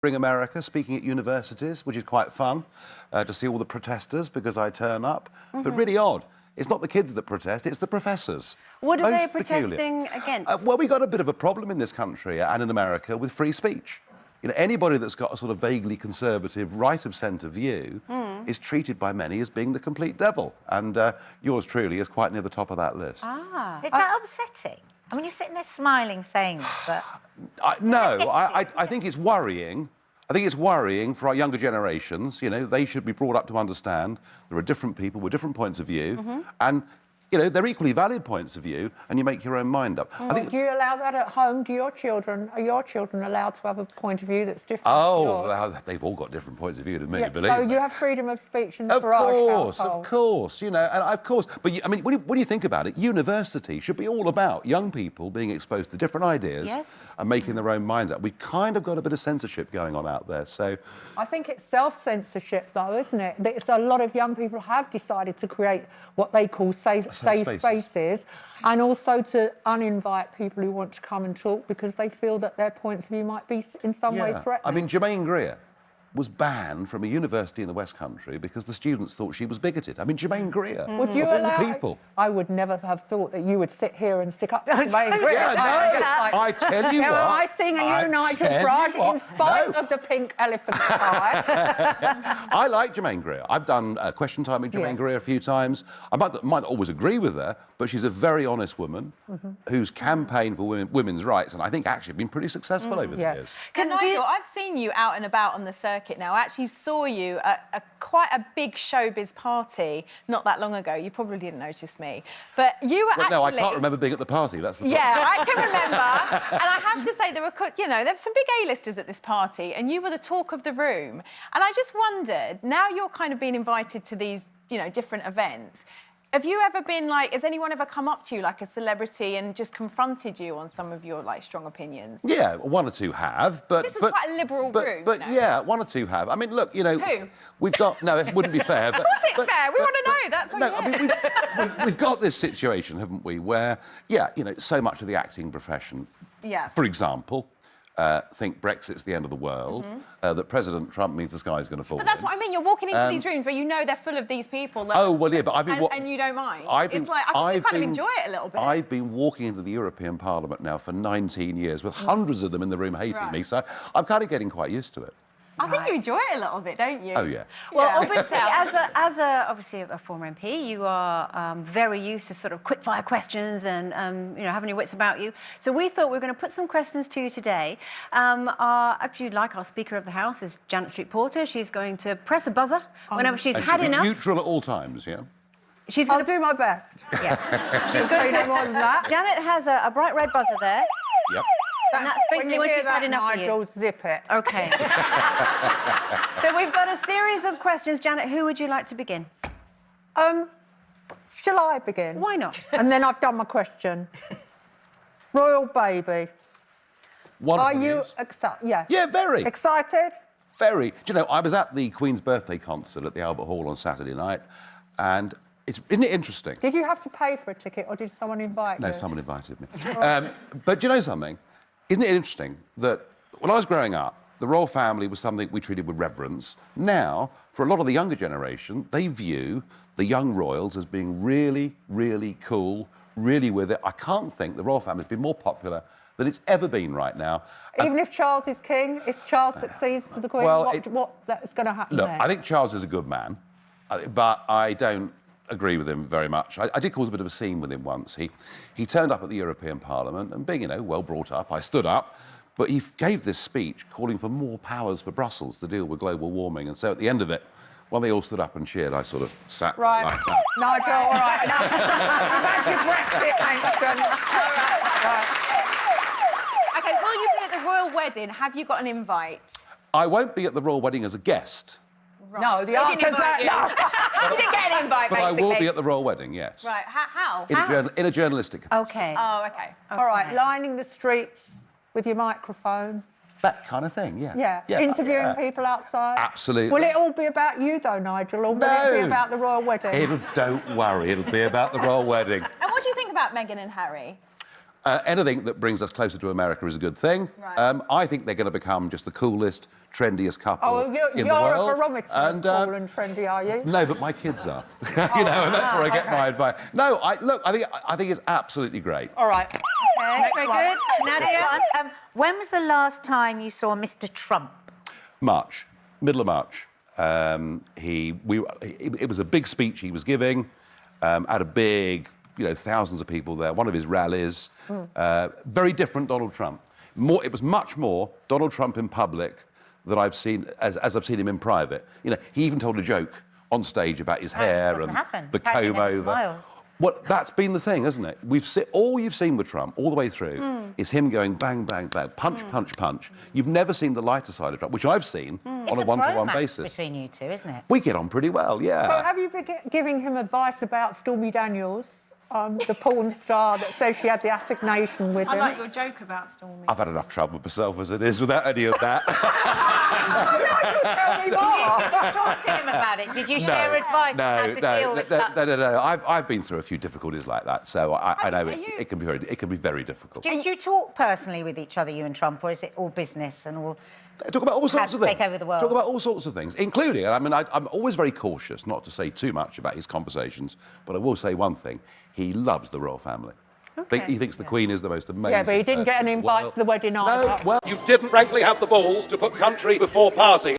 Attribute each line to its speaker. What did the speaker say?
Speaker 1: touring America, speaking at universities, which is quite fun to see all the protesters because I turn up. But really odd. It's not the kids that protest, it's the professors.
Speaker 2: What are they protesting against?
Speaker 1: Well, we've got a bit of a problem in this country and in America with free speech. You know, anybody that's got a sort of vaguely conservative, right-of-centre view is treated by many as being the complete devil. And yours truly is quite near the top of that list.
Speaker 3: Ah. Is that upsetting? I mean, you're sitting there smiling, saying this, but...
Speaker 1: I think it's worrying. I think it's worrying for our younger generations. You know, they should be brought up to understand there are different people with different points of view, and, you know, they're equally valid points of view, and you make your own mind up. I think...
Speaker 4: Do you allow that at home? Are your children allowed to have a point of view that's different
Speaker 1: to
Speaker 4: yours?
Speaker 1: Well, they've all got different points of view, to me,
Speaker 4: Yeah,
Speaker 1: believe
Speaker 4: so
Speaker 1: me.
Speaker 4: you have freedom of speech in the Farage household?
Speaker 1: Of course, you know, and of course. But, I mean, when you think about it, university should be all about young people being exposed to different ideas and making their own minds up. We've kind of got a bit of censorship going on out there, so...
Speaker 4: I think it's self-censorship, though, isn't it? It's a lot of young people have decided to create what they call safe spaces, and also to uninvite people who want to come and talk because they feel that their points of view might be in some way threatened.
Speaker 1: I mean, Germaine Greer was banned from a university in the West Country because the students thought she was bigoted. I mean, Germaine Greer,
Speaker 4: would you allow
Speaker 1: people.
Speaker 4: I would never have thought that you would sit here and stick up to Germaine Greer.
Speaker 1: I tell you what.
Speaker 4: I sing a new Nigel Farage in spite of the pink elephant pie.
Speaker 1: I like Germaine Greer. I've done Question Time with Germaine Greer a few times. I might not always agree with her, but she's a very honest woman who's campaigned for women's rights, and I think actually been pretty successful over the years.
Speaker 5: Nigel, I've seen you out and about on the circuit now. I actually saw you at quite a big showbiz party not that long ago. You probably didn't notice me, but you were actually...
Speaker 1: No, I can't remember being at the party, that's the problem.
Speaker 5: Yeah, I can remember. And I have to say, there were some big A-listers at this party, and you were the talk of the room. And I just wondered, now you're kind of being invited to these, you know, different events, have you ever been like, has anyone ever come up to you like a celebrity and just confronted you on some of your like strong opinions?
Speaker 1: Yeah, one or two have, but...
Speaker 5: This was quite a liberal room,
Speaker 1: But
Speaker 5: you know?
Speaker 1: yeah, one or two have. I mean, look, you know...
Speaker 5: Who?
Speaker 1: We've got... No, it wouldn't be fair, but...
Speaker 5: Of course it's fair, we want to know, that's what
Speaker 1: I mean, we've got this situation, haven't we, where, yeah, you know, so much of the acting profession, for example... think Brexit's the end of the world, that President Trump means the sky's going to fall.
Speaker 5: But that's what I mean. You're walking into these rooms where you know they're full of these people. That
Speaker 1: but I've been...
Speaker 5: And you don't mind. I think you kind of enjoy it a little bit.
Speaker 1: I've been walking into the European Parliament now for 19 years with hundreds of them in the room hating me, so I'm kind of getting quite used to it.
Speaker 5: I think you enjoy it a little bit, don't you?
Speaker 1: Oh, yeah.
Speaker 2: Well, obviously, obviously a former MP, you are very used to sort of quick-fire questions and, you know, having your wits about you. So we thought we were going to put some questions to you today. If you'd like, our Speaker of the House is Janet Street-Porter. She's going to press a buzzer whenever she's had enough.
Speaker 1: Neutral at all times, yeah?
Speaker 4: I'll do my best.
Speaker 2: Yes.
Speaker 4: She's going to do more than that.
Speaker 2: Janet has a bright red buzzer there.
Speaker 1: Yep.
Speaker 2: And that's basically when she's had enough of you.
Speaker 4: Nigel, zip it.
Speaker 2: OK. So we've got a series of questions. Janet, who would you like to begin?
Speaker 4: Shall I begin?
Speaker 2: Why not?
Speaker 4: And then I've done my question. Royal baby. Are you excited? Yeah.
Speaker 1: Yeah, very.
Speaker 4: Excited?
Speaker 1: Very. Do you know, I was at the Queen's birthday concert at the Albert Hall on Saturday night, and isn't it interesting?
Speaker 4: Did you have to pay for a ticket, or did someone invite you?
Speaker 1: No, someone invited me. But do you know something? Isn't it interesting that when I was growing up, the royal family was something we treated with reverence. Now, for a lot of the younger generation, they view the young royals as being really, really cool, really with it. I can't think the royal family has been more popular than it's ever been right now.
Speaker 4: Even if Charles is king, if Charles succeeds to the Queen, what's going to happen
Speaker 1: Look,
Speaker 4: there?
Speaker 1: I think Charles is a good man, but I don't agree with him very much. I did cause a bit of a scene with him once. He turned up at the European Parliament and being, you know, well brought up, I stood up, but he gave this speech calling for more powers for Brussels to deal with global warming. And so at the end of it, when they all stood up and cheered, I sort of sat like that.
Speaker 4: Nigel, all right. That's your Brexit action.
Speaker 5: OK, will you be at the royal wedding? Have you got an invite?
Speaker 1: I won't be at the royal wedding as a guest.
Speaker 5: Right.
Speaker 4: No, the answer's that.
Speaker 5: You didn't get an invite,
Speaker 1: but
Speaker 5: basically.
Speaker 1: I will be at the royal wedding, yes.
Speaker 5: Right, how?
Speaker 1: In a journalistic capacity.
Speaker 2: OK.
Speaker 5: Oh, OK.
Speaker 4: All right, lining the streets with your microphone.
Speaker 1: That kind of thing, yeah.
Speaker 4: Yeah, interviewing people outside.
Speaker 1: Absolutely.
Speaker 4: Will it all be about you, though, Nigel, or will it be about the royal wedding?
Speaker 1: Don't worry, it'll be about the royal wedding.
Speaker 5: And what do you think about Meghan and Harry?
Speaker 1: Anything that brings us closer to America is a good thing.
Speaker 5: Right.
Speaker 1: I think they're going to become just the coolest, trendiest couple in the
Speaker 4: you're
Speaker 1: world.
Speaker 4: a barometer of cool and trendy, are you?
Speaker 1: No, but my kids are. You know, and that's where I get my advice. No, I think it's absolutely great.
Speaker 4: All right.
Speaker 2: Very good. Nadia?
Speaker 3: When was the last time you saw Mr. Trump?
Speaker 1: March, middle of March. It was a big speech he was giving at a big, thousands of people there. One of his rallies. Very different Donald Trump. It was much more Donald Trump in public than I've seen as I've seen him in private. He even told a joke on stage about his hair and the comb over.
Speaker 3: Smiles.
Speaker 1: Well, that's been the thing, hasn't it? All you've seen with Trump all the way through is him going bang, bang, bang, punch, punch, punch. You've never seen the lighter side of Trump, which I've seen on a one-to-one basis.
Speaker 3: Between you two, isn't it?
Speaker 1: We get on pretty well, yeah.
Speaker 4: So have you been giving him advice about Stormy Daniels, the porn star that says she had the assignation with
Speaker 5: I
Speaker 4: him?
Speaker 5: like your joke about Stormy.
Speaker 1: I've had enough trouble with myself as it is without any of that.
Speaker 4: Tell me more.
Speaker 3: Did you talk to him about it? Did you share advice on how to deal with such...
Speaker 1: No. I've been through a few difficulties like that, so I know it can be very difficult.
Speaker 3: Did you talk personally with each other, you and Trump, or is it all business and all...
Speaker 1: Talk about all sorts of things.
Speaker 3: Take over the world.
Speaker 1: Talk about all sorts of things, including, I'm always very cautious not to say too much about his conversations, but I will say one thing. He loves the royal family.
Speaker 2: Okay.
Speaker 1: He thinks the Queen is the most amazing.
Speaker 4: Yeah, but he didn't get any invites to the wedding either.
Speaker 1: No, well, you didn't frankly have the balls to put country before party.